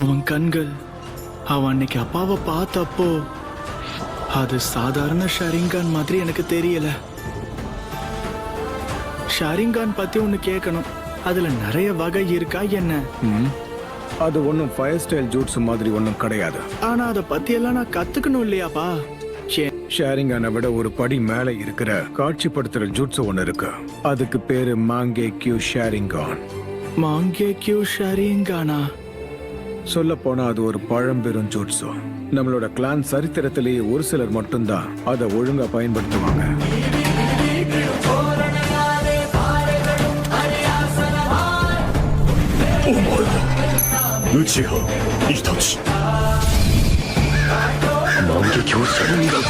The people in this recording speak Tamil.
அவன் கண்கள் அவன் அன்னைக்கு அப்பாவை பார்த்தப்போ அது சாதாரண ஷரிங்கான் மாதிரி எனக்கு தெரியல. ஷரிங்கான் பத்தி ஒன்னு கேட்கணும். அதுல நிறைய வகை இருக்கா என்ன? அது ஒன்றும் ஃபயர் ஸ்டைல் ஜூட்ஸு மாதிரி ஒன்றும் கிடையாது. ஆனா அதை பத்தி எல்லாம் நான் கத்துக்கணும் இல்லையாப்பா? ஷேரிங்கானை விட ஒரு படி மேல இருக்கிற காட்சிப்படுத்துற ஜூட்ஸு ஒன்று இருக்கு. அதுக்கு பேரு மாங்கே கியூ ஷேரிங்கான். மாங்கே கியூ ஷரிங்கானா? சொல்ல போனா அது ஒரு பழம்பெரும் ஜூட்ஸு. நம்மளோட கிளான் சரித்திரத்திலேயே ஒரு சிலர் மட்டும்தான் அதை ஒழுங்கா பயன்படுத்துவாங்க. உச்சிஹா இட்டாச்சி மாங்கே கியூ ஷரிங்கான்